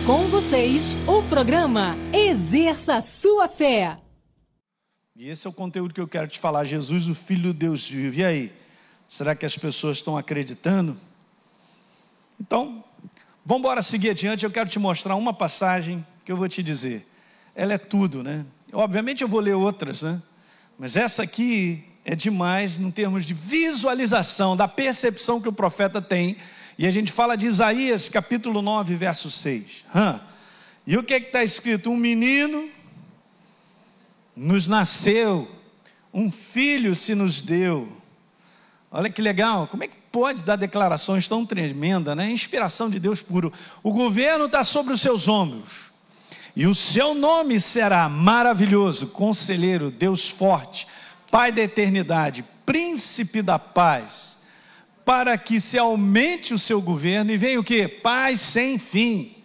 Com vocês, o programa Exerça Sua Fé. E esse é o conteúdo que eu quero te falar. Jesus, o Filho de Deus vive. E aí? Será que as pessoas estão acreditando? Então, vamos embora seguir adiante. Eu quero te mostrar uma passagem que eu vou te dizer. Ela é tudo, né? Obviamente eu vou ler outras, né? Mas essa aqui é demais em termos de visualização, da percepção que o profeta tem. E a gente fala de Isaías, capítulo 9, verso 6. E o que está escrito? Um menino nos nasceu, um filho se nos deu. Olha que legal, como é que pode dar declarações tão tremendas, né? Inspiração de Deus puro. O governo está sobre os seus ombros, e o seu nome será maravilhoso, conselheiro, Deus forte, Pai da eternidade, príncipe da paz, para que se aumente o seu governo e venha o quê? Paz sem fim.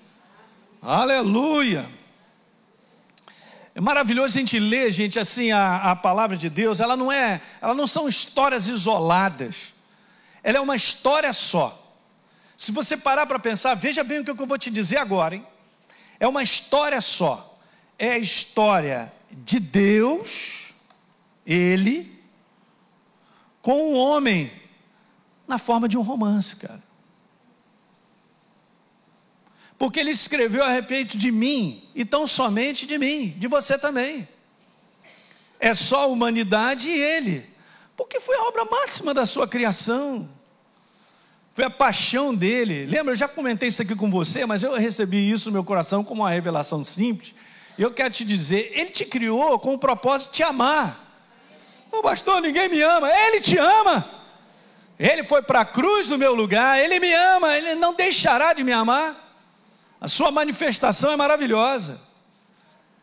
Aleluia. É maravilhoso a gente ler, gente, assim, a palavra de Deus. Ela não são histórias isoladas, ela é uma história só. Se você parar para pensar, veja bem o que eu vou te dizer agora, hein? É uma história só. É a história de Deus, Ele, com o homem, na forma de um romance, cara. Porque Ele escreveu a respeito de mim, e tão somente de mim, de você também. É só a humanidade e Ele, porque foi a obra máxima da sua criação, foi a paixão dele. Lembra, eu já comentei isso aqui com você, mas eu recebi isso no meu coração como uma revelação simples. E eu quero te dizer, Ele te criou com o propósito de te amar. Ô pastor, ninguém me ama. Ele te ama. Ele foi para a cruz no meu lugar, Ele me ama, Ele não deixará de me amar. A sua manifestação é maravilhosa.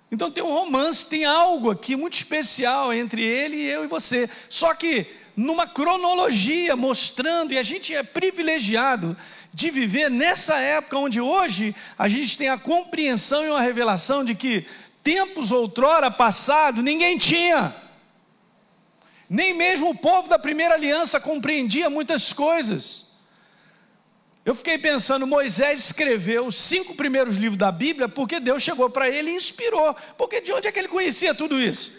Então tem um romance, tem algo aqui muito especial entre Ele e eu e você. Só que numa cronologia mostrando, e a gente é privilegiado de viver nessa época onde hoje a gente tem a compreensão e uma revelação de que tempos outrora passado ninguém tinha. Nem mesmo o povo da primeira aliança compreendia muitas coisas. Eu fiquei pensando, Moisés escreveu os 5 primeiros livros da Bíblia porque Deus chegou para ele e inspirou. Porque de onde é que ele conhecia tudo isso?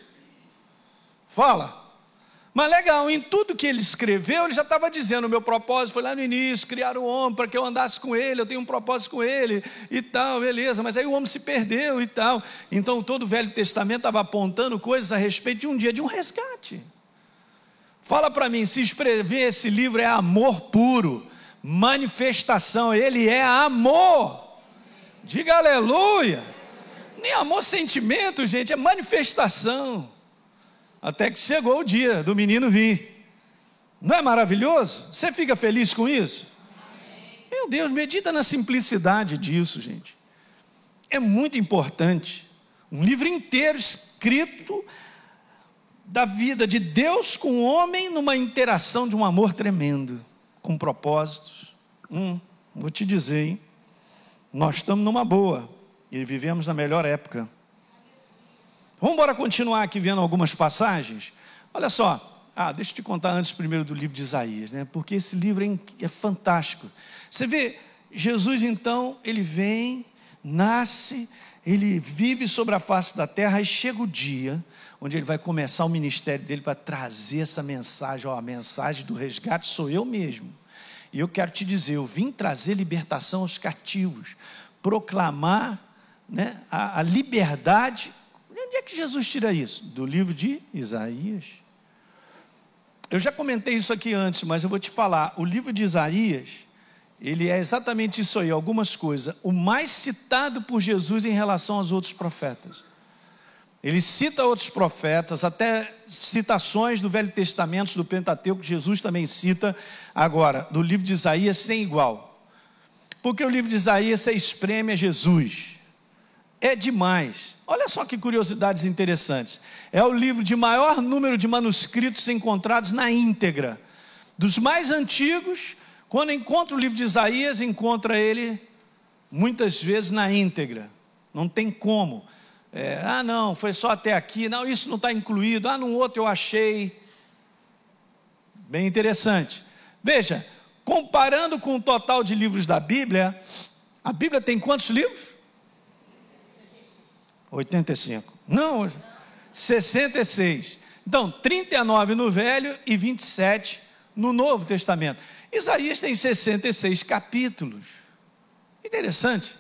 Fala. Mas legal, em tudo que ele escreveu, ele já estava dizendo, o meu propósito foi lá no início, criar o homem para que eu andasse com ele, eu tenho um propósito com ele e tal, beleza, mas aí o homem se perdeu e tal. Então todo o Velho Testamento estava apontando coisas a respeito de um dia, de um resgate. Fala para mim, se escrever esse livro é amor puro, manifestação, ele é amor. Diga aleluia. Nem amor sentimento, gente, é manifestação. Até que chegou o dia do menino vir. Não é maravilhoso? Você fica feliz com isso? Meu Deus, medita na simplicidade disso, gente. É muito importante. Um livro inteiro escrito da vida de Deus com o homem numa interação de um amor tremendo, com propósitos. Vou te dizer, hein? Nós estamos numa boa e vivemos na melhor época. Vamos embora continuar aqui vendo algumas passagens. Olha só, deixa eu te contar antes primeiro do livro de Isaías, né? Porque esse livro é fantástico. Você vê, Jesus então, ele vem, nasce, ele vive sobre a face da terra, e chega o dia onde ele vai começar o ministério dele para trazer essa mensagem. A mensagem do resgate sou eu mesmo. E eu quero te dizer, eu vim trazer libertação aos cativos, proclamar, né, a liberdade. Onde é que Jesus tira isso? Do livro de Isaías. Eu já comentei isso aqui antes, mas eu vou te falar, o livro de Isaías, ele é exatamente isso aí, algumas coisas, o mais citado por Jesus em relação aos outros profetas. Ele cita outros profetas, até citações do Velho Testamento, do Pentateuco, Jesus também cita. Agora, do livro de Isaías sem igual, porque o livro de Isaías se espreme a Jesus, é demais. Olha só que curiosidades interessantes, é o livro de maior número de manuscritos encontrados na íntegra, dos mais antigos. Quando encontra o livro de Isaías, encontra ele muitas vezes na íntegra, não tem como. Não, foi só até aqui, não, isso não está incluído, no outro eu achei. Bem interessante. Veja, comparando com o total de livros da Bíblia, a Bíblia tem quantos livros? 85. Não, 66. Então, 39 no Velho e 27 no Novo Testamento. Isaías tem 66 capítulos. Interessante.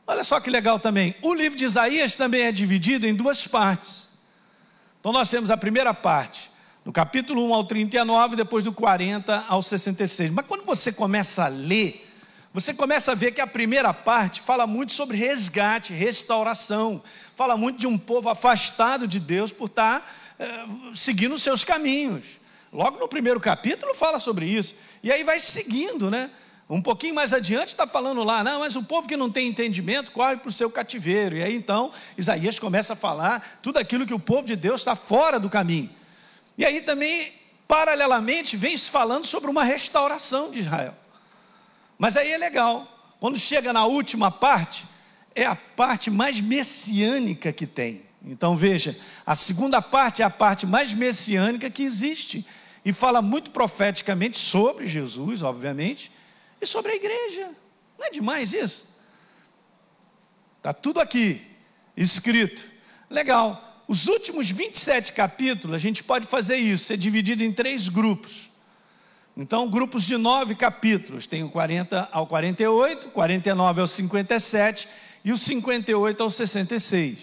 Olha só que legal também. O livro de Isaías também é dividido em duas partes. Então nós temos a primeira parte, do capítulo 1 ao 39, depois do 40 ao 66. Mas quando você começa a ler, você começa a ver que a primeira parte fala muito sobre resgate, restauração. Fala muito de um povo afastado de Deus por estar seguindo os seus caminhos. Logo no primeiro capítulo fala sobre isso. E aí vai seguindo, né? Um pouquinho mais adiante está falando lá, não, mas o povo que não tem entendimento corre para o seu cativeiro. E aí então Isaías começa a falar tudo aquilo que o povo de Deus está fora do caminho. E aí também, paralelamente, vem se falando sobre uma restauração de Israel. Mas aí é legal, quando chega na última parte, é a parte mais messiânica que tem. Então veja, a segunda parte é a parte mais messiânica que existe. E fala muito profeticamente sobre Jesus, obviamente, e sobre a igreja. Não é demais isso? Está tudo aqui, escrito. Legal. Os últimos 27 capítulos, a gente pode fazer isso, ser dividido em 3 grupos. Então, grupos de 9 capítulos, tem o 40 ao 48, 49 ao 57 e o 58 ao 66.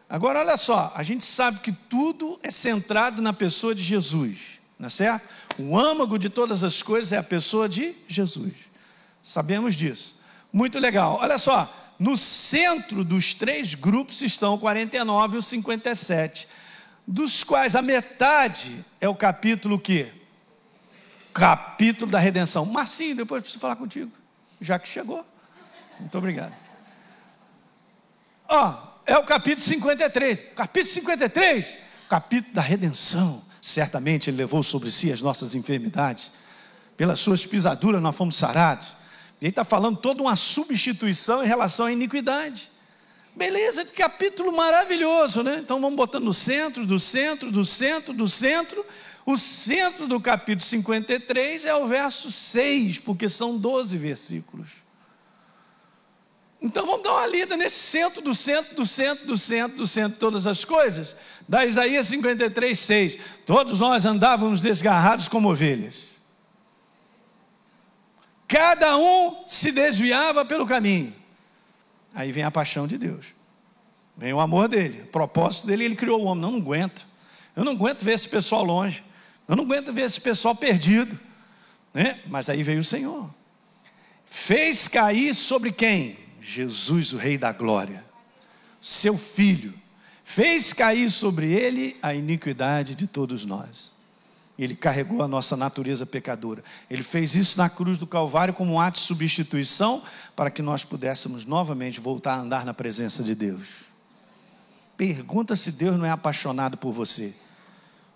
Agora, olha só, a gente sabe que tudo é centrado na pessoa de Jesus, não é certo? O âmago de todas as coisas é a pessoa de Jesus. Sabemos disso. Muito legal. Olha só, no centro dos 3 grupos estão o 49 e o 57, dos quais a metade é o capítulo que? Capítulo da redenção. Marcinho, depois preciso falar contigo, já que chegou. Muito obrigado. É o capítulo 53. Capítulo 53, capítulo da redenção. Certamente ele levou sobre si as nossas enfermidades. Pelas suas pisaduras nós fomos sarados. E ele está falando toda uma substituição em relação à iniquidade. Beleza, que capítulo maravilhoso, né? Então vamos botando no centro, do centro, do centro, do centro. O centro do capítulo 53 é o verso 6, porque são 12 versículos. Então vamos dar uma lida nesse centro, do centro, do centro, do centro, do centro, todas as coisas. Da Isaías 53, 6. Todos nós andávamos desgarrados como ovelhas. Cada um se desviava pelo caminho. Aí vem a paixão de Deus. Vem o amor dele. O propósito dele, ele criou o homem. Não aguento. Eu não aguento ver esse pessoal longe. Eu não aguento ver esse pessoal perdido, né? Mas aí veio o Senhor. Fez cair sobre quem? Jesus, o Rei da Glória. Seu Filho. Fez cair sobre ele a iniquidade de todos nós. Ele carregou a nossa natureza pecadora. Ele fez isso na cruz do Calvário como um ato de substituição para que nós pudéssemos novamente voltar a andar na presença de Deus. Pergunta se Deus não é apaixonado por você.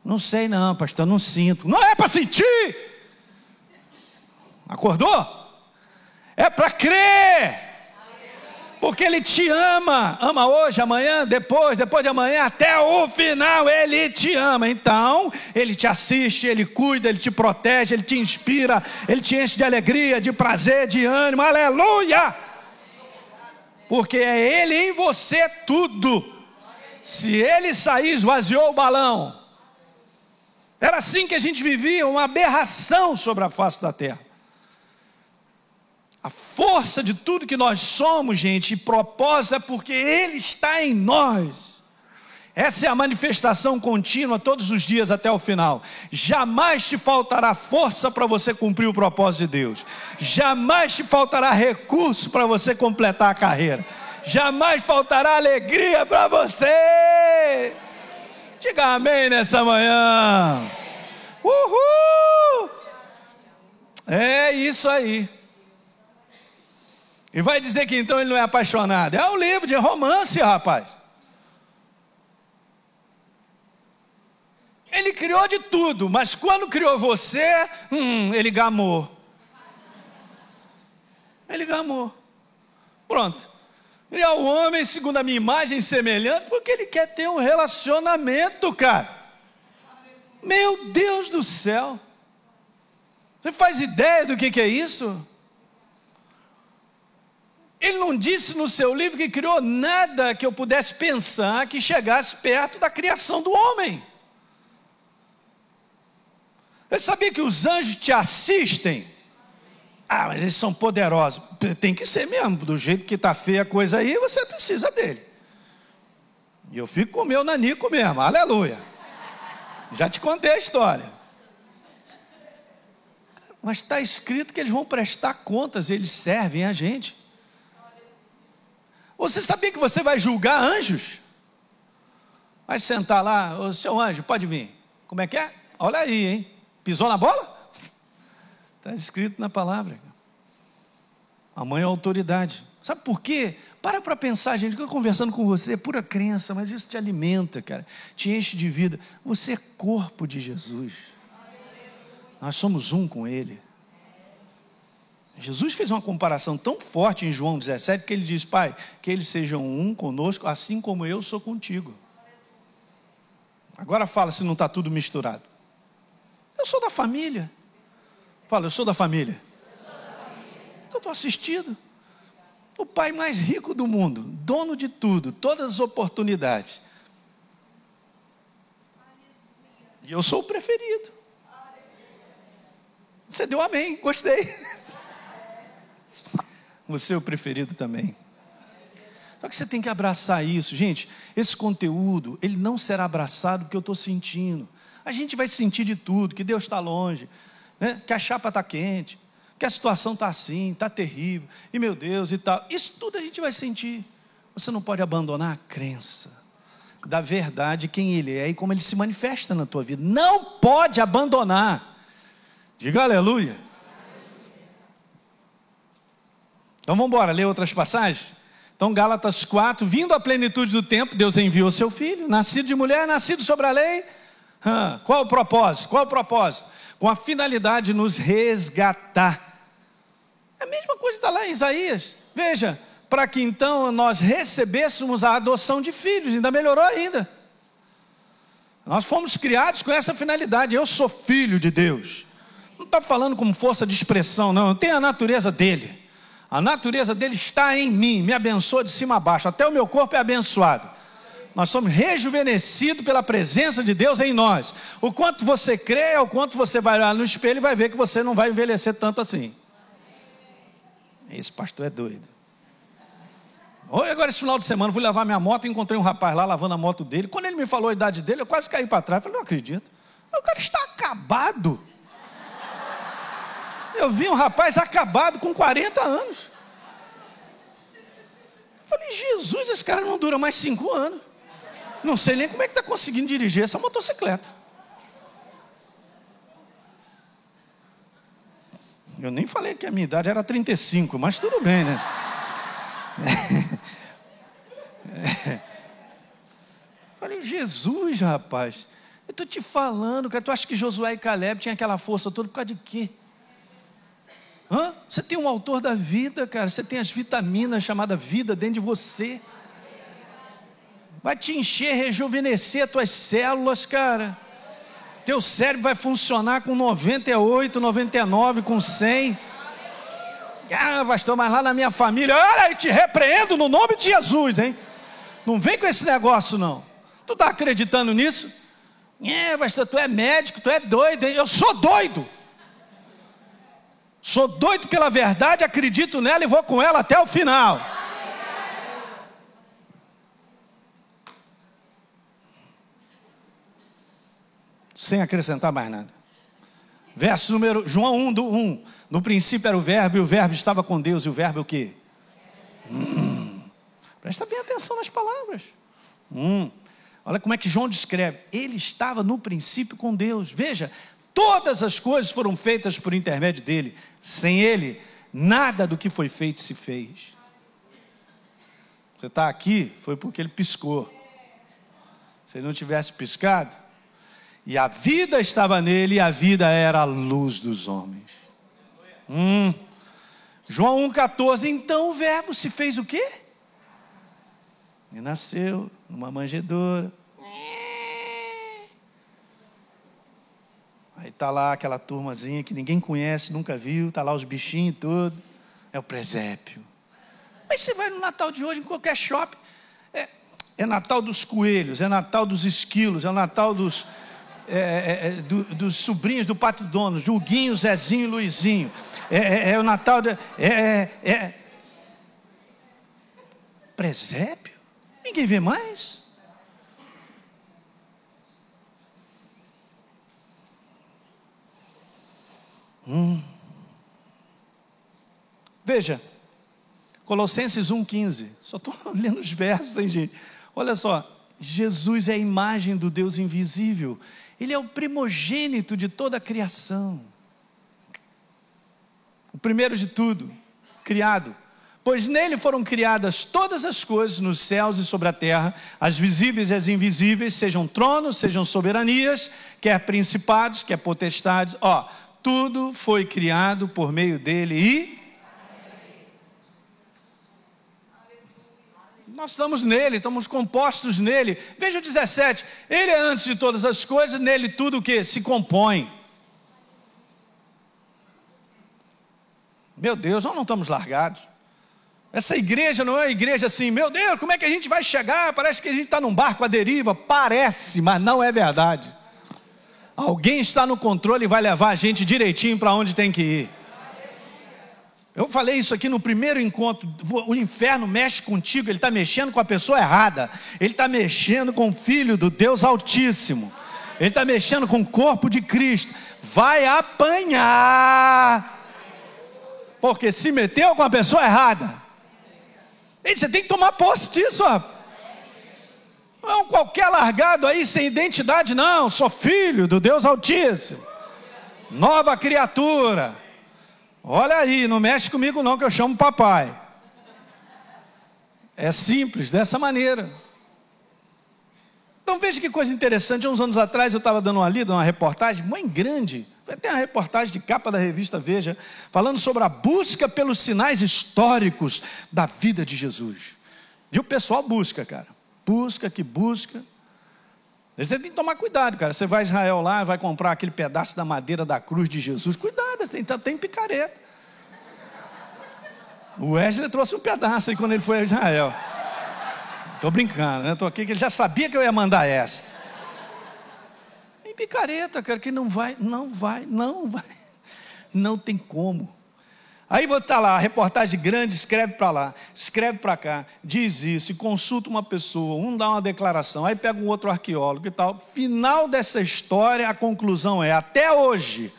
Não sei não, pastor, não sinto. Não é para sentir. Acordou? É para crer. Porque Ele te ama. Ama hoje, amanhã, depois de amanhã, até o final Ele te ama. Então, Ele te assiste, Ele cuida, Ele te protege, Ele te inspira, Ele te enche de alegria, de prazer, de ânimo. Aleluia! Porque é Ele em você tudo. Se Ele sair, esvaziou o balão. Era assim que a gente vivia, uma aberração sobre a face da terra. A força de tudo que nós somos, gente, e propósito é porque Ele está em nós. Essa é a manifestação contínua todos os dias até o final. Jamais te faltará força para você cumprir o propósito de Deus. Jamais te faltará recurso para você completar a carreira. Jamais faltará alegria para você. Diga amém nessa manhã. Uhul! É isso aí. E vai dizer que então ele não é apaixonado. É um livro de romance, rapaz. Ele criou de tudo, mas quando criou você, ele gamou. Ele gamou. Pronto. Criou o homem segundo a minha imagem semelhante, porque ele quer ter um relacionamento, cara. Meu Deus do céu. Você faz ideia do que é isso? Ele não disse no seu livro que criou nada que eu pudesse pensar que chegasse perto da criação do homem. Você sabia que os anjos te assistem? Ah, mas eles são poderosos. Tem que ser mesmo, do jeito que está feia a coisa aí, você precisa dele. E eu fico com o meu nanico mesmo, aleluia. Já te contei a história. Mas está escrito que eles vão prestar contas, eles servem a gente. Você sabia que você vai julgar anjos? Vai sentar lá, ô seu anjo, pode vir. Como é que é? Olha aí, hein? Pisou na bola? Está escrito na palavra. A mãe é a autoridade. Sabe por quê? Para pensar, gente, que eu estou conversando com você, é pura crença, mas isso te alimenta, cara. Te enche de vida. Você é corpo de Jesus. Nós somos um com Ele. Jesus fez uma comparação tão forte em João 17, que ele diz, Pai, que eles sejam um conosco, assim como eu sou contigo. Agora fala se não está tudo misturado. Eu sou da família. Fala, eu sou da família. Eu estou assistido. O pai mais rico do mundo, dono de tudo, todas as oportunidades. E eu sou o preferido. Você deu amém, gostei. Você é o preferido também. Só que você tem que abraçar isso. Gente, esse conteúdo, ele não será abraçado porque eu estou sentindo. A gente vai sentir de tudo, que Deus está longe, né? Que a chapa está quente, que a situação está assim, está terrível, e meu Deus e tal. Isso tudo a gente vai sentir. Você não pode abandonar a crença da verdade, quem Ele é e como Ele se manifesta na tua vida. Não pode abandonar. Diga aleluia. Então vamos embora, ler outras passagens? Então Gálatas 4, vindo à plenitude do tempo, Deus enviou seu Filho, nascido de mulher, nascido sobre a lei. Qual o propósito? Qual o propósito? Com a finalidade de nos resgatar. É a mesma coisa que está lá em Isaías. Veja, para que então nós recebêssemos a adoção de filhos, ainda melhorou ainda. Nós fomos criados com essa finalidade. Eu sou filho de Deus. Não está falando como força de expressão, não. Eu tenho a natureza dele. A natureza dele está em mim, me abençoa de cima a baixo. Até o meu corpo é abençoado. Nós somos rejuvenescidos pela presença de Deus em nós. O quanto você crê, é o quanto você vai olhar no espelho e vai ver que você não vai envelhecer tanto assim. Esse pastor é doido. Agora esse final de semana, fui lavar minha moto e encontrei um rapaz lá lavando a moto dele. Quando ele me falou a idade dele, eu quase caí para trás. Falei, não acredito. O cara está acabado. Eu vi um rapaz acabado com 40 anos. Falei, Jesus, esse cara não dura mais 5 anos. Não sei nem como é que está conseguindo dirigir essa motocicleta. Eu nem falei que a minha idade era 35, mas tudo bem, né? Falei, Jesus, rapaz, eu estou te falando, cara, tu acha que Josué e Caleb tinham aquela força toda por causa de quê? Você tem um autor da vida, cara, você tem as vitaminas chamadas vida dentro de você. Vai te encher, rejuvenescer as tuas células, cara. Teu cérebro vai funcionar com 98, 99, com 100. Pastor, mas lá na minha família, olha, eu te repreendo no nome de Jesus, hein? Não vem com esse negócio, não. Tu está acreditando nisso? Pastor, tu é médico, tu é doido, hein? Eu sou doido. Sou doido pela verdade, acredito nela e vou com ela até o final. Sem acrescentar mais nada. Verso número, João 1, no princípio era o verbo, e o verbo estava com Deus, e o verbo é o quê? Presta bem atenção nas palavras. Olha como é que João descreve. Ele estava no princípio com Deus. Veja, todas as coisas foram feitas por intermédio dele. Sem ele, nada do que foi feito se fez. Você está aqui, foi porque ele piscou. Se ele não tivesse piscado, e a vida estava nele, e a vida era a luz dos homens. João 1,14, então o verbo se fez o quê? E nasceu numa manjedoura. Aí está lá aquela turmazinha que ninguém conhece, nunca viu, está lá os bichinhos todos. É o presépio. Mas você vai no Natal de hoje, em qualquer shopping, é Natal dos coelhos, é Natal dos esquilos, é o Natal dos sobrinhos do Pato Donos, do Huguinho, Zezinho e Luizinho. É o Natal... Presépio? Ninguém vê mais. Veja, Colossenses 1,15. Só estou lendo os versos, hein, gente? Olha só, Jesus é a imagem do Deus invisível. Ele é o primogênito de toda a criação. O primeiro de tudo, criado. Pois nele foram criadas todas as coisas nos céus e sobre a terra, as visíveis e as invisíveis, sejam tronos, sejam soberanias, quer principados, quer potestades. Tudo foi criado por meio dele e... Nós estamos nele, estamos compostos nele. Veja o 17, ele é antes de todas as coisas, nele tudo o que? Se compõe. Meu Deus, nós não estamos largados. Essa igreja não é uma igreja assim, meu Deus, como é que a gente vai chegar? Parece que a gente está num barco à deriva. Parece, mas não é verdade. Alguém está no controle e vai levar a gente direitinho para onde tem que ir. Eu falei isso aqui no primeiro encontro. O inferno mexe contigo, ele está mexendo com a pessoa errada. Ele está mexendo com o Filho do Deus Altíssimo. Ele está mexendo com o corpo de Cristo. Vai apanhar. Porque se meteu com a pessoa errada. E você tem que tomar posse disso, Não qualquer largado aí sem identidade, não. Sou filho do Deus Altíssimo. Nova criatura. Olha aí, não mexe comigo não, que eu chamo papai. É simples, dessa maneira. Então veja que coisa interessante. Uns anos atrás eu estava dando uma lida, uma reportagem, mãe grande. Tem uma reportagem de capa da revista Veja, falando sobre a busca pelos sinais históricos da vida de Jesus. E o pessoal busca, cara. Busca, que busca. Você tem que tomar cuidado, cara. Você vai a Israel lá, vai comprar aquele pedaço da madeira da cruz de Jesus. Cuidado, tem picareta. O Wesley trouxe um pedaço aí quando ele foi a Israel. Estou brincando, né? Estou aqui que ele já sabia que eu ia mandar essa. Picareta, cara, que não vai, não tem como. Aí vou estar lá, a reportagem grande, escreve para lá, escreve para cá, diz isso, e consulta uma pessoa, um dá uma declaração, aí pega um outro arqueólogo e tal. Final dessa história, a conclusão é, até hoje,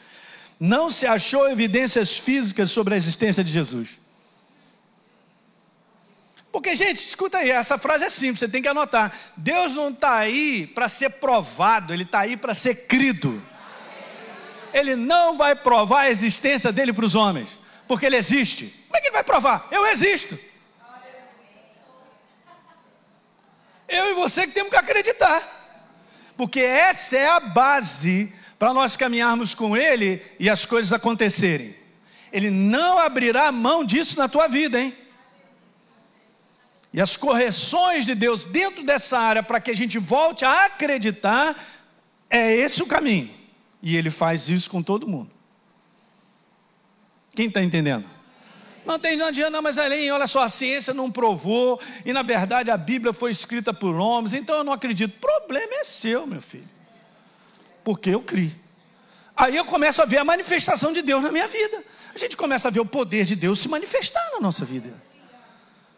não se achou evidências físicas sobre a existência de Jesus. Porque, gente, escuta aí, essa frase é simples, você tem que anotar. Deus não está aí para ser provado, Ele está aí para ser crido. Ele não vai provar a existência dEle para os homens, porque Ele existe. Como é que Ele vai provar? Eu existo. Eu e você que temos que acreditar. Porque essa é a base para nós caminharmos com Ele e as coisas acontecerem. Ele não abrirá mão disso na tua vida, hein? E as correções de Deus dentro dessa área para que a gente volte a acreditar, é esse o caminho. E Ele faz isso com todo mundo. Quem está entendendo? Não adianta, não, mas além, olha só, a ciência não provou, e na verdade a Bíblia foi escrita por homens, então eu não acredito. O problema é seu, meu filho. Porque eu criei. Aí eu começo a ver a manifestação de Deus na minha vida. A gente começa a ver o poder de Deus se manifestar na nossa vida.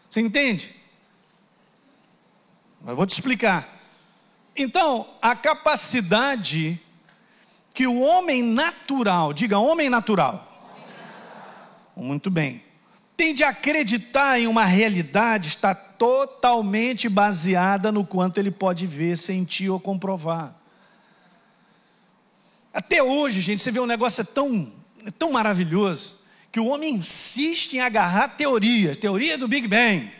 Você entende? Mas eu vou te explicar. Então, a capacidade que o homem natural, diga homem natural. Muito bem. Tem de acreditar em uma realidade, está totalmente baseada no quanto ele pode ver, sentir ou comprovar. Até hoje, gente, você vê um negócio tão maravilhoso, que o homem insiste em agarrar teoria do Big Bang.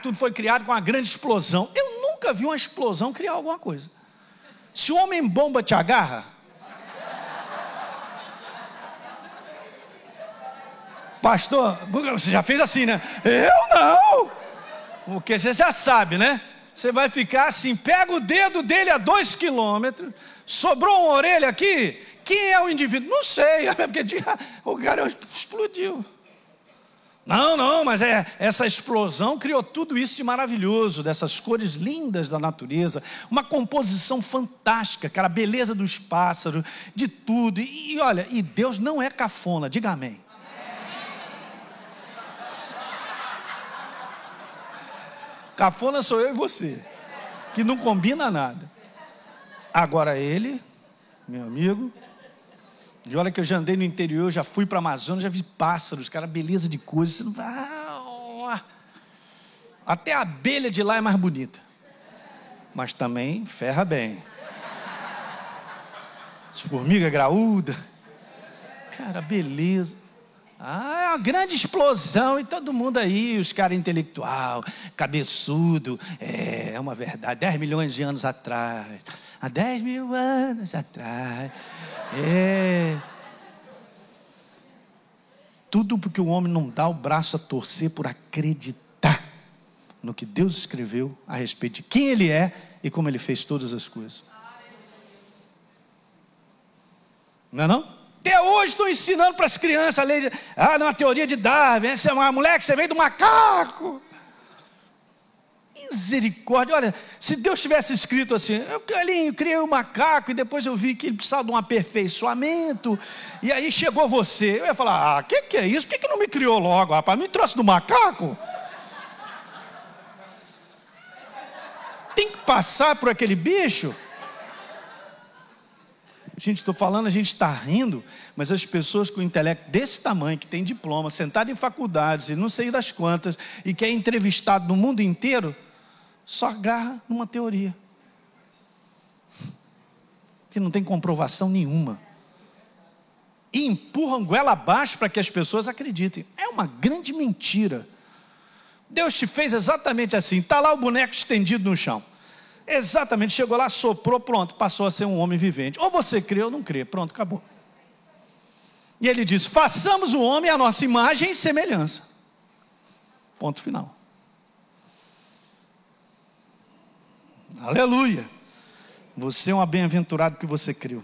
Tudo foi criado com uma grande explosão. Eu nunca vi uma explosão criar alguma coisa. Se o homem bomba te agarra, pastor, você já fez assim, né? Eu não. Porque você já sabe, né? Você vai ficar assim, pega o dedo dele a 2 quilômetros, sobrou uma orelha aqui, quem é o indivíduo? Não sei, porque o cara explodiu. Não, mas essa explosão criou tudo isso de maravilhoso, dessas cores lindas da natureza, uma composição fantástica, aquela beleza dos pássaros, de tudo. E olha, e Deus não é cafona, diga amém. Cafona sou eu e você, que não combina nada. Agora ele, meu amigo, e olha que eu já andei no interior, já fui para a Amazônia, já vi pássaros, cara, beleza de coisa. Você não vai... Até a abelha de lá é mais bonita. Mas também ferra bem. As formigas graúdas. Cara, beleza. É uma grande explosão. E todo mundo aí, os caras intelectual, cabeçudo. É uma verdade. 10 milhões de anos atrás. Há 10 mil anos atrás. Tudo porque o homem não dá o braço a torcer por acreditar no que Deus escreveu a respeito de quem Ele é e como Ele fez todas as coisas. Não é não? Até hoje estou ensinando para as crianças a lei de... não, a teoria de Darwin, essa é uma moleque, você veio do macaco. Misericórdia, olha, se Deus tivesse escrito assim, eu criei um macaco e depois eu vi que ele precisava de um aperfeiçoamento, e aí chegou você, eu ia falar, que é isso? Por que não me criou logo, rapaz? Me trouxe do macaco? Tem que passar por aquele bicho? Gente, estou falando, a gente está rindo, mas as pessoas com intelecto desse tamanho, que tem diploma, sentado em faculdades e não sei das quantas, e que é entrevistado no mundo inteiro, só agarra numa teoria que não tem comprovação nenhuma e empurram goela abaixo para que as pessoas acreditem. É uma grande mentira. Deus te fez exatamente assim. Está lá o boneco estendido no chão, exatamente, chegou lá, soprou, pronto, passou a ser um homem vivente. Ou você crê ou não crê, pronto, acabou. E ele diz, façamos o homem à nossa imagem e semelhança, ponto final. Aleluia. Você é um bem-aventurado que você creu.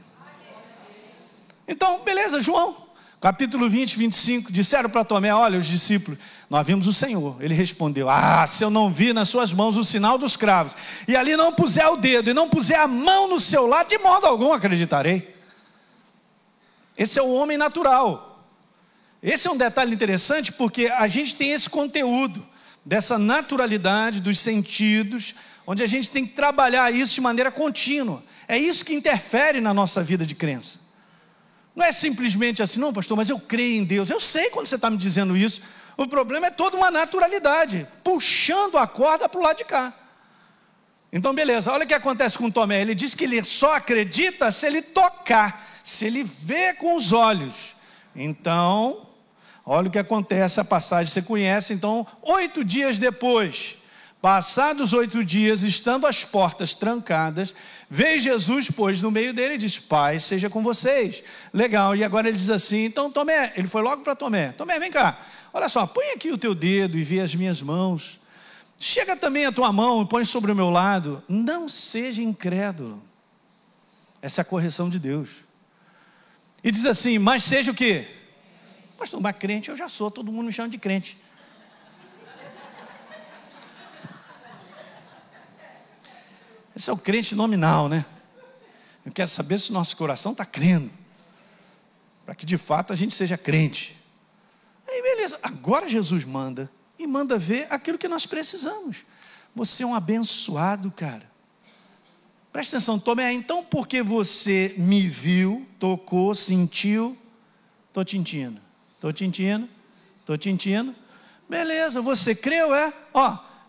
Então, beleza, João, capítulo 20, 25, disseram para Tomé, olha, os discípulos, nós vimos o Senhor. Ele respondeu, se eu não vir nas suas mãos o sinal dos cravos, e ali não puser o dedo, e não puser a mão no seu lado, de modo algum acreditarei. Esse é o homem natural. Esse é um detalhe interessante, porque a gente tem esse conteúdo, dessa naturalidade dos sentidos, onde a gente tem que trabalhar isso de maneira contínua. É isso que interfere na nossa vida de crença. Não é simplesmente assim, não, pastor, mas eu creio em Deus. Eu sei quando você está me dizendo isso. O problema é toda uma naturalidade, puxando a corda para o lado de cá. Então, beleza, olha o que acontece com Tomé. Ele diz que ele só acredita se ele tocar, se ele vê com os olhos. Então, olha o que acontece, a passagem você conhece. Então, 8 dias depois, passados 8 dias, estando as portas trancadas, veio Jesus, pois, no meio dele e disse, Pai, seja com vocês. Legal, e agora ele diz assim, então Tomé, ele foi logo para Tomé, Tomé, vem cá, olha só, põe aqui o teu dedo e vê as minhas mãos, chega também a tua mão e põe sobre o meu lado, não seja incrédulo. Essa é a correção de Deus. E diz assim, mas seja o quê? Pastor, mas crente eu já sou, todo mundo me chama de crente. Esse é o crente nominal, né? Eu quero saber se o nosso coração está crendo, para que de fato a gente seja crente. Aí beleza, agora Jesus manda, e manda ver aquilo que nós precisamos. Você é um abençoado, cara. Presta atenção, Tomé, então porque você me viu, tocou, sentiu, estou tintindo, beleza, você creu,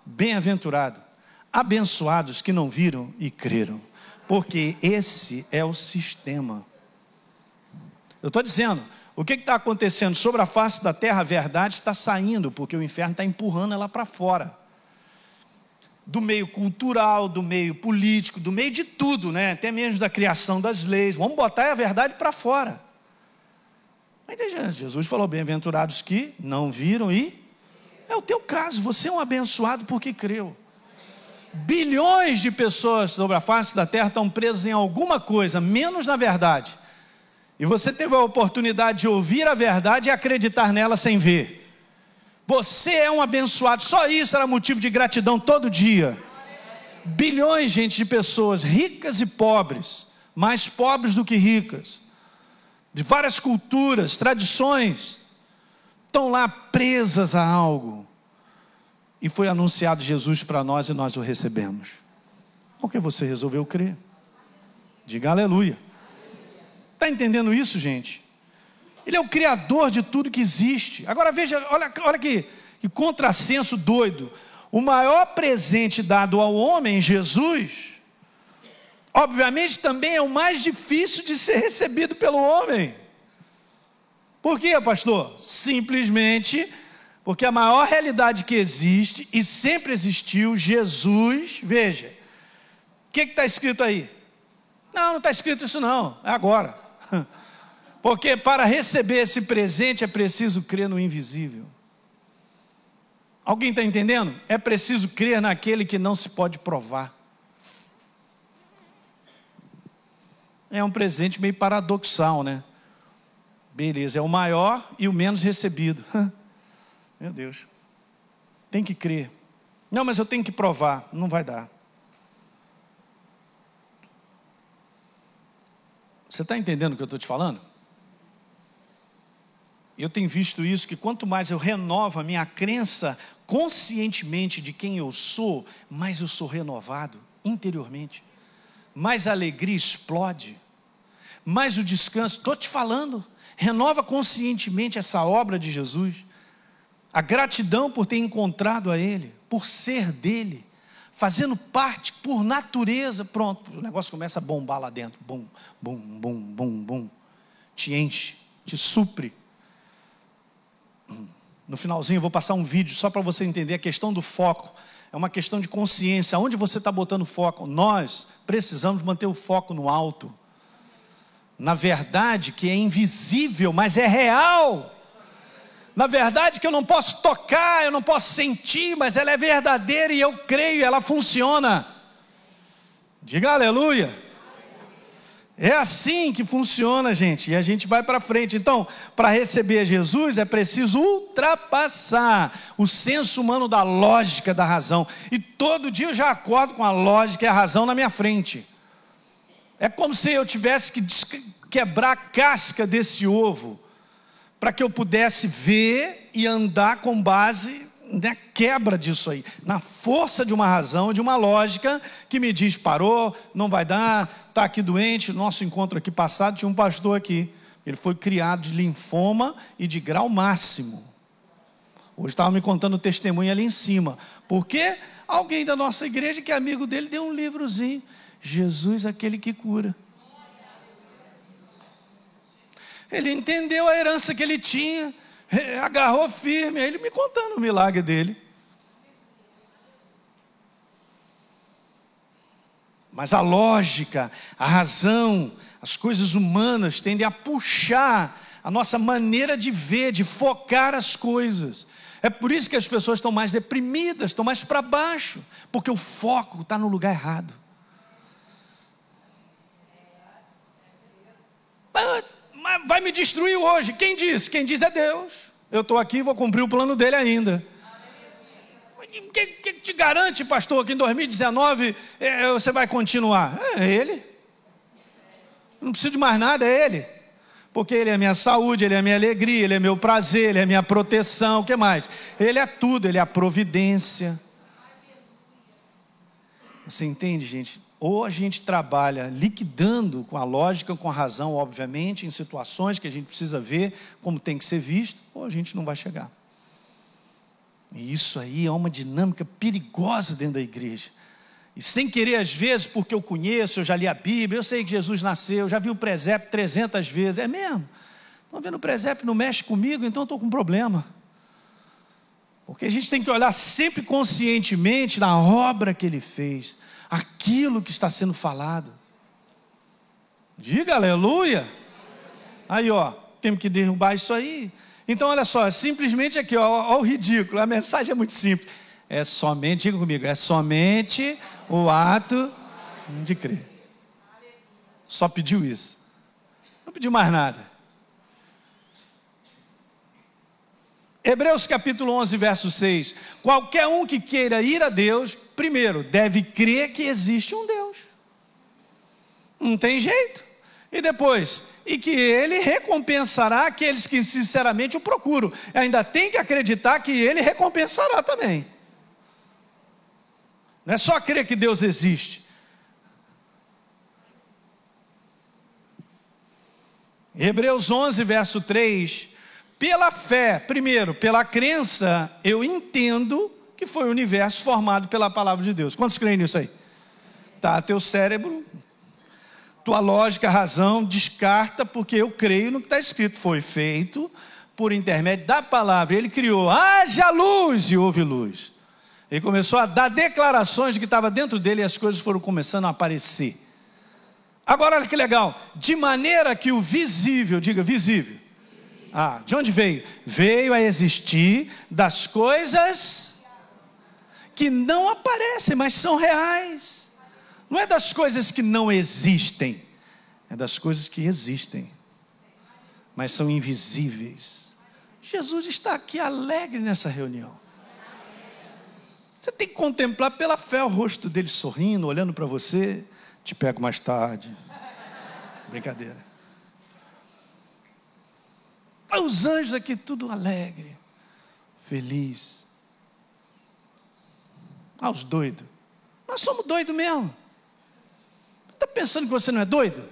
bem-aventurado. Abençoados que não viram e creram, porque esse é o sistema. Eu estou dizendo, o que está acontecendo sobre a face da terra? A verdade está saindo, porque o inferno está empurrando ela para fora, do meio cultural, do meio político, do meio de tudo, né? Até mesmo da criação das leis. Vamos botar a verdade para fora. Mas Jesus falou, bem-aventurados que não viram e... É o teu caso, você é um abençoado porque creu. Bilhões de pessoas sobre a face da terra estão presas em alguma coisa, menos na verdade. E você teve a oportunidade de ouvir a verdade e acreditar nela sem ver. Você é um abençoado. Só isso era motivo de gratidão todo dia. Bilhões, gente, de pessoas, ricas e pobres, mais pobres do que ricas, de várias culturas, tradições, estão lá presas a algo. E foi anunciado Jesus para nós e nós o recebemos. Porque você resolveu crer. Diga aleluia. Está entendendo isso, gente? Ele é o Criador de tudo que existe. Agora veja, olha que contrassenso doido. O maior presente dado ao homem, Jesus, obviamente também é o mais difícil de ser recebido pelo homem. Por quê, pastor? Simplesmente porque a maior realidade que existe e sempre existiu, Jesus, veja, o que está escrito aí? Não está escrito isso não, é agora. Porque para receber esse presente é preciso crer no invisível. Alguém está entendendo? É preciso crer naquele que não se pode provar. É um presente meio paradoxal, né? Beleza, é o maior e o menos recebido. Meu Deus. Tem que crer. Não, mas eu tenho que provar. Não vai dar. Você está entendendo o que eu estou te falando? Eu tenho visto isso, que quanto mais eu renovo a minha crença conscientemente de quem eu sou, mais eu sou renovado interiormente, mais a alegria explode, mais o descanso. Estou te falando, renova conscientemente essa obra de Jesus, a gratidão por ter encontrado a Ele, por ser dele, fazendo parte por natureza. Pronto, o negócio começa a bombar lá dentro, bum, bum, bum, bum, bum, te enche, te supre. No finalzinho eu vou passar um vídeo só para você entender a questão do foco. É uma questão de consciência. Onde você está botando foco? Nós precisamos manter o foco no alto, na verdade que é invisível, mas é real. Na verdade que eu não posso tocar, eu não posso sentir, mas ela é verdadeira e eu creio, ela funciona. Diga aleluia. É assim que funciona, gente, e a gente vai para frente. Então, para receber Jesus é preciso ultrapassar o senso humano da lógica, da razão. E todo dia eu já acordo com a lógica e a razão na minha frente. É como se eu tivesse que quebrar a casca desse ovo, para que eu pudesse ver e andar com base na quebra disso aí, na força de uma razão, de uma lógica que me diz: parou, não vai dar, está aqui doente. Nosso encontro aqui passado tinha um pastor aqui, ele foi criado de linfoma e de grau máximo. Hoje estava me contando o testemunho ali em cima, porque alguém da nossa igreja, que é amigo dele, deu um livrozinho: Jesus, aquele que cura. Ele entendeu a herança que ele tinha, agarrou firme. Aí ele me contando o milagre dele. Mas a lógica, a razão, as coisas humanas tendem a puxar a nossa maneira de ver, de focar as coisas. É por isso que as pessoas estão mais deprimidas, estão mais para baixo, porque o foco está no lugar errado. Mas vai me destruir hoje. Quem diz? Quem diz é Deus. Eu estou aqui e vou cumprir o plano dele ainda. Quem te garante, pastor, que em 2019 você vai continuar? É Ele. Não preciso de mais nada, é Ele. Porque Ele é a minha saúde, Ele é a minha alegria, Ele é meu prazer, Ele é a minha proteção. O que mais? Ele é tudo, Ele é a providência. Você entende, gente? Ou a gente trabalha liquidando com a lógica, com a razão, obviamente, em situações que a gente precisa ver como tem que ser visto, ou a gente não vai chegar. E isso aí é uma dinâmica perigosa dentro da igreja. E sem querer, às vezes, porque eu conheço, eu já li a Bíblia, eu sei que Jesus nasceu, já vi o presépio 300 vezes. É mesmo? Estão vendo o presépio, não mexe comigo, então eu estou com um problema. Porque a gente tem que olhar sempre conscientemente na obra que Ele fez, aquilo que está sendo falado. Diga aleluia. Aí temos que derrubar isso aí. Então olha só, simplesmente aqui, ó o ridículo, a mensagem é muito simples. É somente, diga comigo, é somente o ato de crer. Só pediu isso, não pediu mais nada. Hebreus capítulo 11, verso 6. Qualquer um que queira ir a Deus, primeiro, deve crer que existe um Deus. Não tem jeito. E depois, e que Ele recompensará aqueles que sinceramente o procuram. Ainda tem que acreditar que Ele recompensará também. Não é só crer que Deus existe. Hebreus 11, verso 3. Pela fé, primeiro, pela crença, eu entendo que foi o universo formado pela palavra de Deus. Quantos creem nisso aí? Tá, teu cérebro, tua lógica, razão, descarta, porque eu creio no que está escrito. Foi feito por intermédio da palavra. Ele criou, haja luz, e houve luz. Ele começou a dar declarações de que estava dentro dele e as coisas foram começando a aparecer. Agora, olha que legal. De maneira que o visível, diga visível. De onde veio? Veio a existir das coisas que não aparecem, mas são reais. Não é das coisas que não existem, é das coisas que existem, mas são invisíveis. Jesus está aqui alegre nessa reunião. Você tem que contemplar pela fé o rosto dele sorrindo, olhando para você. Te pego mais tarde. Brincadeira. Os anjos aqui tudo alegre, feliz. Os doidos. Nós somos doidos mesmo. Está pensando que você não é doido?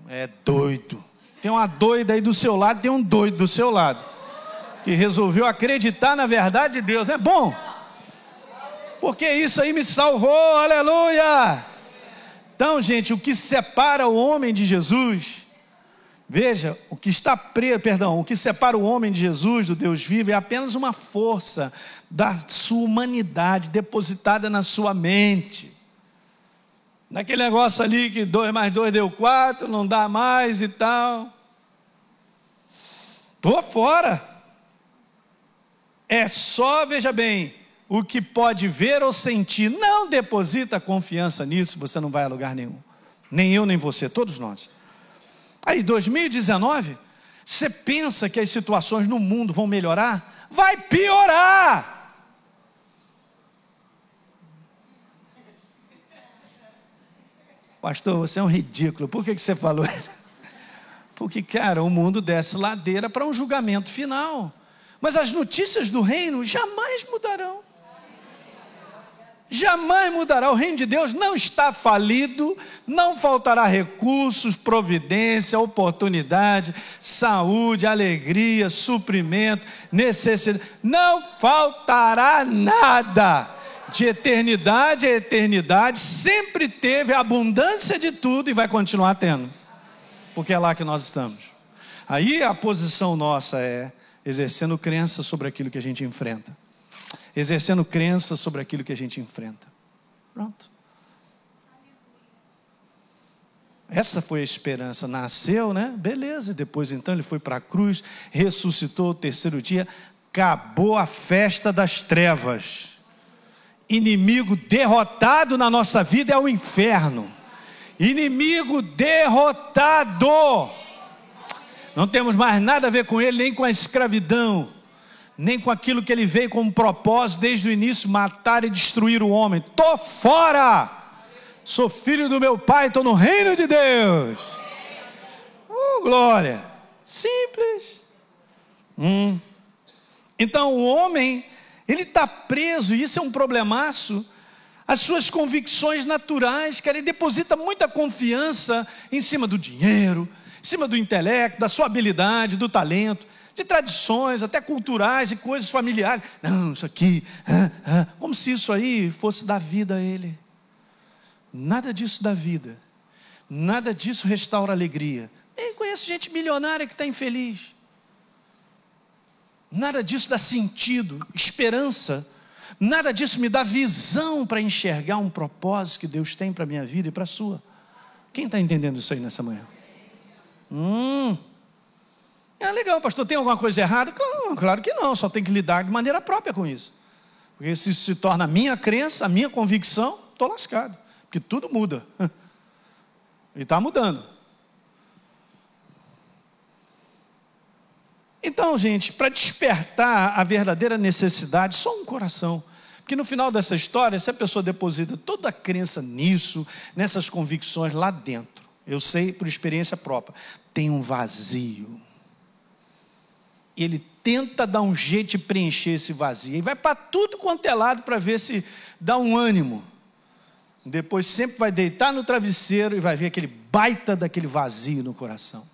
É doido. Tem uma doida aí do seu lado, tem um doido do seu lado, que resolveu acreditar na verdade de Deus. É bom, porque isso aí me salvou, aleluia. Então, gente, o que separa o homem de Jesus, veja, o que separa o homem de Jesus, do Deus vivo, é apenas uma força da sua humanidade depositada na sua mente. Naquele negócio ali que 2 mais 2 deu 4, não dá mais e tal. Estou fora. É só, veja bem, o que pode ver ou sentir. Não deposita confiança nisso, você não vai a lugar nenhum. Nem eu, nem você, todos nós. Aí, 2019, você pensa que as situações no mundo vão melhorar? Vai piorar! Pastor, você é um ridículo. Por que você falou isso? Porque, cara, o mundo desce ladeira para um julgamento final. Mas as notícias do reino jamais mudarão. Jamais mudará. O reino de Deus não está falido, não faltará recursos, providência, oportunidade, saúde, alegria, suprimento, necessidade. Não faltará nada. De eternidade a eternidade, sempre teve abundância de tudo e vai continuar tendo. Porque é lá que nós estamos. Aí a posição nossa é exercendo crença sobre aquilo que a gente enfrenta. Exercendo crença sobre aquilo que a gente enfrenta. Pronto. Essa foi a esperança. Nasceu, né? Beleza. Depois então ele foi para a cruz, ressuscitou o terceiro dia. Acabou a festa das trevas. Inimigo derrotado na nossa vida é o inferno. Inimigo derrotado. Não temos mais nada a ver com ele, nem com a escravidão, nem com aquilo que ele veio como propósito desde o início, matar e destruir o homem. Estou fora. Sou filho do meu pai, estou no reino de Deus. Glória. Simples. Então o homem, ele está preso, e isso é um problemaço, as suas convicções naturais, cara. Ele deposita muita confiança em cima do dinheiro, em cima do intelecto, da sua habilidade, do talento, de tradições, até culturais e coisas familiares. Não, isso aqui, como se isso aí fosse dar vida a ele. Nada disso dá vida, nada disso restaura alegria. Eu conheço gente milionária que está infeliz. Nada disso dá sentido, esperança. Nada disso me dá visão para enxergar um propósito que Deus tem para a minha vida e para a sua. Quem está entendendo isso aí nessa manhã? Legal, pastor, tem alguma coisa errada? Claro que não, só tem que lidar de maneira própria com isso. Porque se isso se torna a minha crença, a minha convicção, estou lascado. Porque tudo muda. E está mudando. Então, gente, para despertar a verdadeira necessidade, só um coração. Porque no final dessa história, se a pessoa deposita toda a crença nisso, nessas convicções lá dentro, eu sei por experiência própria, tem um vazio. E ele tenta dar um jeito de preencher esse vazio. E vai para tudo quanto é lado para ver se dá um ânimo. Depois sempre vai deitar no travesseiro e vai ver aquele baita daquele vazio no coração.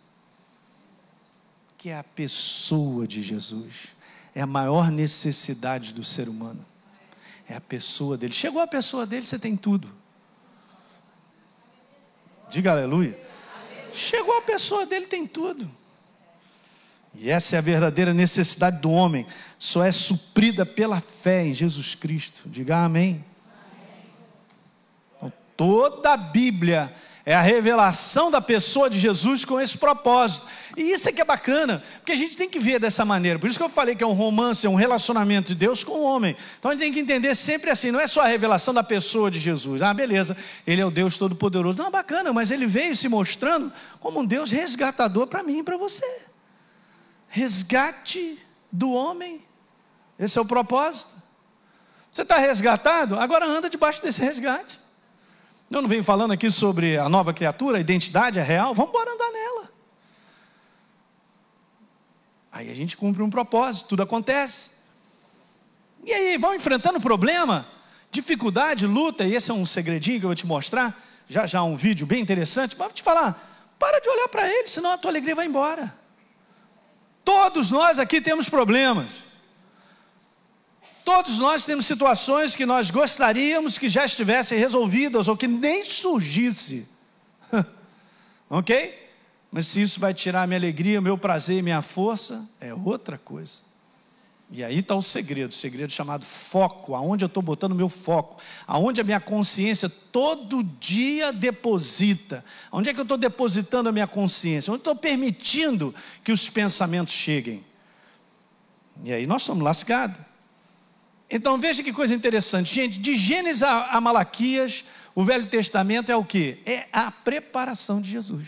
Que é a pessoa de Jesus. É a maior necessidade do ser humano. É a pessoa dele. Chegou a pessoa dele, você tem tudo. Diga aleluia. Chegou a pessoa dele, tem tudo. E essa é a verdadeira necessidade do homem. Só é suprida pela fé em Jesus Cristo. Diga amém. Então, toda a Bíblia é a revelação da pessoa de Jesus com esse propósito. E isso é que é bacana, porque a gente tem que ver dessa maneira. Por isso que eu falei que é um romance, é um relacionamento de Deus com o homem. Então a gente tem que entender sempre assim, não é só a revelação da pessoa de Jesus. Ah, beleza, ele é o Deus Todo-Poderoso. Não, bacana, mas ele veio se mostrando como um Deus resgatador para mim e para você. Resgate do homem. Esse é o propósito. Você está resgatado? Agora anda debaixo desse resgate. Eu não venho falando aqui sobre a nova criatura, a identidade é real. Vamos embora andar nela. Aí a gente cumpre um propósito, tudo acontece. E aí, vão enfrentando problema, dificuldade, luta, e esse é um segredinho que eu vou te mostrar, já um vídeo bem interessante, mas vou te falar, para de olhar para ele, senão a tua alegria vai embora. Todos nós aqui temos problemas. Todos nós temos situações que nós gostaríamos que já estivessem resolvidas, ou que nem surgisse. Ok? Mas se isso vai tirar a minha alegria, o meu prazer e minha força, é outra coisa. E aí está o segredo chamado foco, aonde eu estou botando o meu foco, aonde a minha consciência todo dia deposita. Onde é que eu estou depositando a minha consciência? Onde eu estou permitindo que os pensamentos cheguem? E aí nós somos lascados. Então veja que coisa interessante, gente, de Gênesis a Malaquias, o Velho Testamento é o quê? É a preparação de Jesus.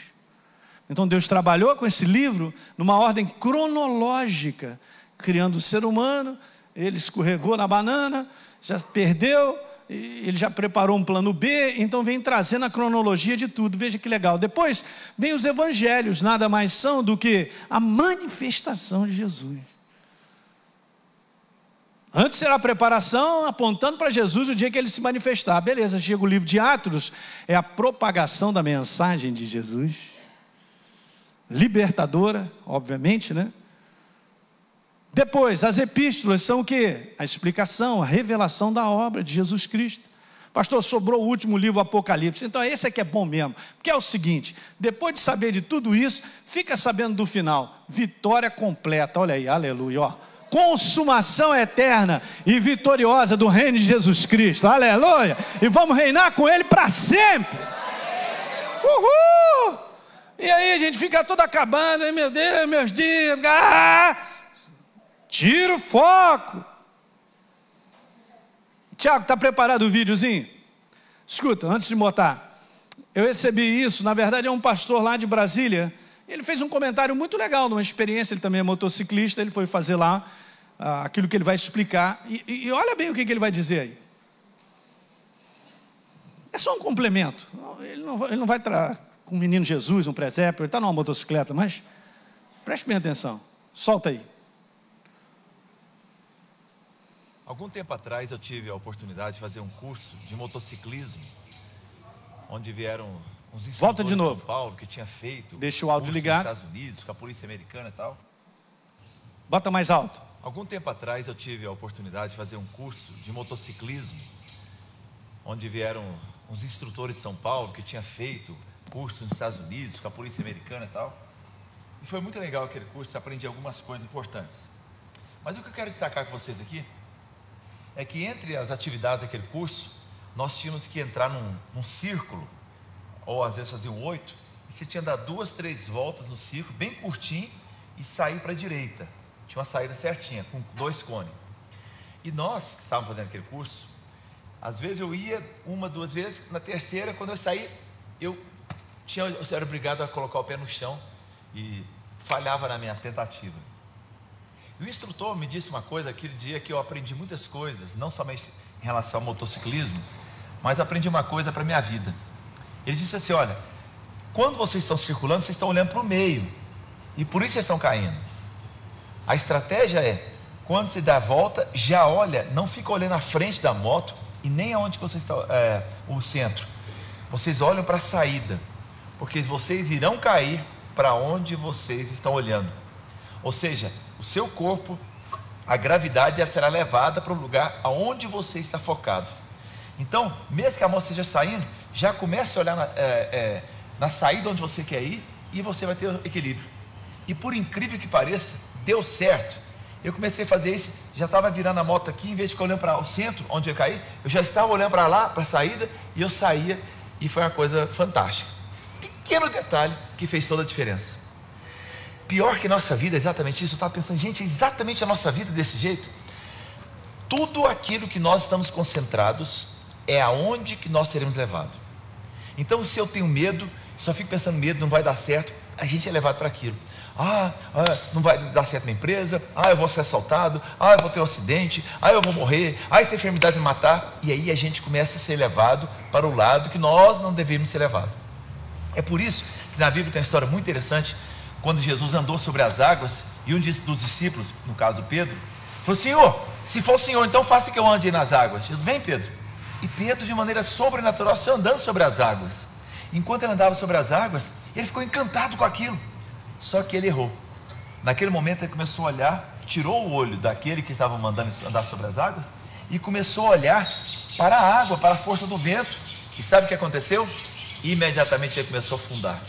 Então Deus trabalhou com esse livro numa ordem cronológica, criando o ser humano, ele escorregou na banana, já perdeu, ele já preparou um plano B, então vem trazendo a cronologia de tudo, veja que legal. Depois vem os evangelhos, nada mais são do que a manifestação de Jesus. Antes era a preparação, apontando para Jesus o dia que ele se manifestar. Beleza, chega o livro de Atos, é a propagação da mensagem de Jesus. Libertadora, obviamente, né? Depois, as epístolas são o quê? A explicação, a revelação da obra de Jesus Cristo. Pastor, sobrou o último livro, Apocalipse. Então esse aqui é bom mesmo, porque é o seguinte, depois de saber de tudo isso, fica sabendo do final, vitória completa, olha aí, aleluia, ó. Consumação eterna e vitoriosa do reino de Jesus Cristo, aleluia, e vamos reinar com ele para sempre. Uhul! E aí a gente fica todo acabando, meu Deus, meus dias, tira o foco. Tiago, está preparado o videozinho? Escuta, antes de botar, eu recebi isso, na verdade é um pastor lá de Brasília, ele fez um comentário muito legal, de uma experiência, ele também é motociclista, ele foi fazer lá, aquilo que ele vai explicar, e olha bem o que ele vai dizer aí. É só um complemento, ele não vai com um menino Jesus, um presépio, ele está numa motocicleta, mas preste bem atenção, solta aí. Algum tempo atrás eu tive a oportunidade de fazer um curso de motociclismo, onde vieram uns instrutores de São Paulo que tinha feito. Deixa o áudio ligado. Nos Estados Unidos, com a polícia americana e tal. Bota mais alto. Algum tempo atrás eu tive a oportunidade de fazer um curso de motociclismo, onde vieram uns instrutores de São Paulo que tinha feito curso nos Estados Unidos, com a polícia americana e tal. E foi muito legal aquele curso, eu aprendi algumas coisas importantes. Mas o que eu quero destacar com vocês aqui é que entre as atividades daquele curso, nós tínhamos que entrar num círculo, ou às vezes faziam 8, e você tinha que dar 2, 3 voltas no círculo, bem curtinho, e sair para a direita. Tinha uma saída certinha, com 2 cones. E nós, que estávamos fazendo aquele curso, às vezes eu ia 1, 2 vezes, na terceira, quando eu saí, eu era obrigado a colocar o pé no chão, e falhava na minha tentativa. E o instrutor me disse uma coisa aquele dia que eu aprendi muitas coisas, não somente em relação ao motociclismo, mas aprendi uma coisa para a minha vida. Ele disse assim: olha, quando vocês estão circulando, vocês estão olhando para o meio, e por isso vocês estão caindo. A estratégia é, quando você dá a volta, já olha, não fica olhando à frente da moto, e nem aonde você está, o centro. Vocês olham para a saída, porque vocês irão cair para onde vocês estão olhando. Ou seja, o seu corpo, a gravidade já será levada para o lugar aonde você está focado. Então, mesmo que a moto esteja saindo, já comece a olhar na saída onde você quer ir, e você vai ter equilíbrio. E por incrível que pareça, deu certo. Eu comecei a fazer isso, já estava virando a moto aqui, em vez de ficar olhando para o centro, onde eu caí, eu já estava olhando para lá, para a saída, e eu saía, e foi uma coisa fantástica. Pequeno detalhe que fez toda a diferença. Pior que nossa vida é exatamente isso. Eu estava pensando, gente, é exatamente a nossa vida desse jeito. Tudo aquilo que nós estamos concentrados é aonde que nós seremos levados. Então, se eu tenho medo, só fico pensando, medo, não vai dar certo, a gente é levado para aquilo. Não vai dar certo na empresa, eu vou ser assaltado, eu vou ter um acidente, eu vou morrer, essa enfermidade vai me matar. E aí a gente começa a ser levado para o lado que nós não devemos ser levados. É por isso que na Bíblia tem uma história muito interessante, quando Jesus andou sobre as águas, e um dos discípulos, no caso Pedro, falou: Senhor, se for o Senhor, então faça que eu ande nas águas. Jesus: vem, Pedro. E Pedro, de maneira sobrenatural, saiu andando sobre as águas. Enquanto ele andava sobre as águas, ele ficou encantado com aquilo. Só que ele errou. Naquele momento ele começou a olhar, tirou o olho daquele que estava mandando andar sobre as águas, e começou a olhar para a água, para a força do vento. E sabe o que aconteceu? Imediatamente ele começou a afundar.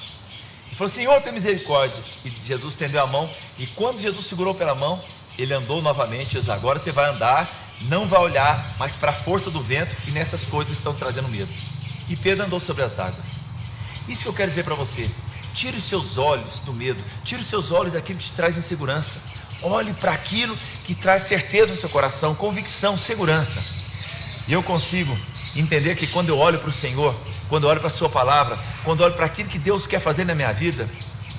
Ele falou: Senhor, tem misericórdia. E Jesus estendeu a mão, e quando Jesus segurou pela mão, ele andou novamente. Jesus: agora você vai andar, não vai olhar mais para a força do vento e nessas coisas que estão trazendo medo. E Pedro andou sobre as águas. Isso que eu quero dizer para você: tire os seus olhos do medo, tire os seus olhos daquilo que te traz insegurança. Olhe para aquilo que traz certeza no seu coração, convicção, segurança. E eu consigo entender que quando eu olho para o Senhor, quando eu olho para a sua palavra, quando eu olho para aquilo que Deus quer fazer na minha vida,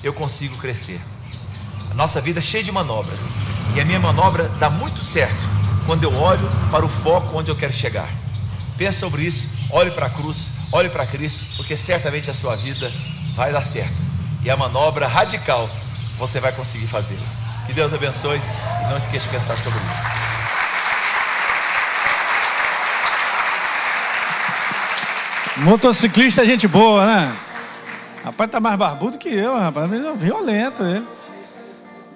eu consigo crescer. A nossa vida é cheia de manobras, e a minha manobra dá muito certo quando eu olho para o foco onde eu quero chegar. Pense sobre isso, olhe para a cruz, olhe para Cristo, porque certamente a sua vida vai dar certo, e a manobra radical você vai conseguir fazer. Que Deus abençoe, e não esqueça de pensar sobre isso. Motociclista é gente boa, né? Rapaz, tá mais barbudo que eu, rapaz. Violento ele.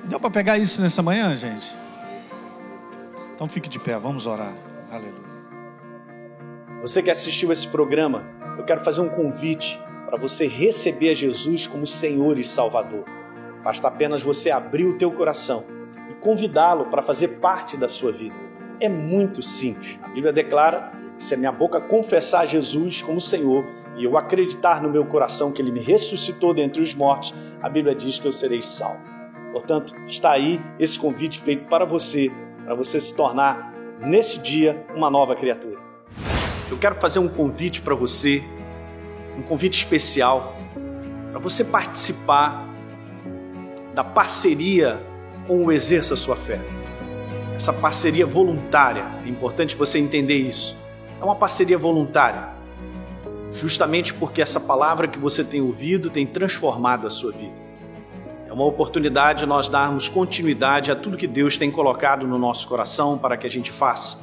Deu para pegar isso nessa manhã, gente? Então fique de pé, vamos orar. Aleluia. Você que assistiu esse programa, eu quero fazer um convite para você receber Jesus como Senhor e Salvador. Basta apenas você abrir o teu coração e convidá-lo para fazer parte da sua vida. É muito simples. A Bíblia declara: se a minha boca confessar Jesus como Senhor e eu acreditar no meu coração que Ele me ressuscitou dentre os mortos, a Bíblia diz que eu serei salvo. Portanto, está aí esse convite feito para você se tornar, nesse dia, uma nova criatura. Eu quero fazer um convite para você, um convite especial, para você participar da parceria com o Exerça Sua Fé. Essa parceria voluntária, é importante você entender isso. É uma parceria voluntária, justamente porque essa palavra que você tem ouvido tem transformado a sua vida. É uma oportunidade de nós darmos continuidade a tudo que Deus tem colocado no nosso coração para que a gente faça.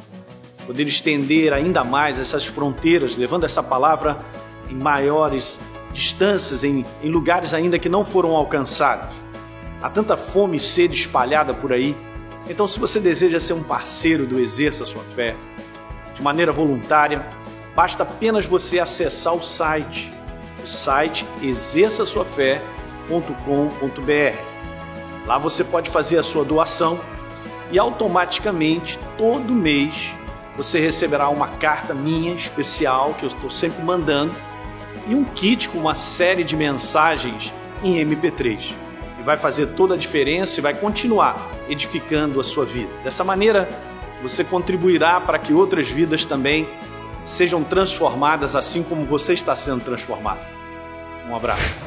Poder estender ainda mais essas fronteiras, levando essa palavra em maiores distâncias, em lugares ainda que não foram alcançados. Há tanta fome e sede espalhada por aí. Então, se você deseja ser um parceiro do Exerça Sua Fé, de maneira voluntária, basta apenas você acessar o site exerçasuafé.com.br. Lá você pode fazer a sua doação e automaticamente, todo mês, você receberá uma carta minha especial, que eu estou sempre mandando, e um kit com uma série de mensagens em MP3. E vai fazer toda a diferença e vai continuar edificando a sua vida. Dessa maneira, você contribuirá para que outras vidas também sejam transformadas, assim como você está sendo transformado. Um abraço.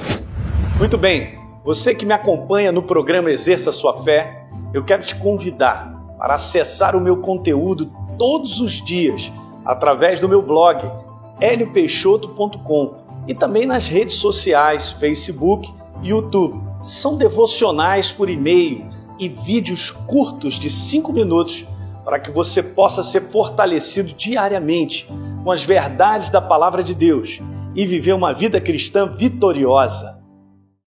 Muito bem, você que me acompanha no programa Exerça Sua Fé, eu quero te convidar para acessar o meu conteúdo todos os dias através do meu blog heliopeixoto.com e também nas redes sociais, Facebook e YouTube. São devocionais por e-mail e vídeos curtos de 5 minutos para que você possa ser fortalecido diariamente com as verdades da Palavra de Deus e viver uma vida cristã vitoriosa.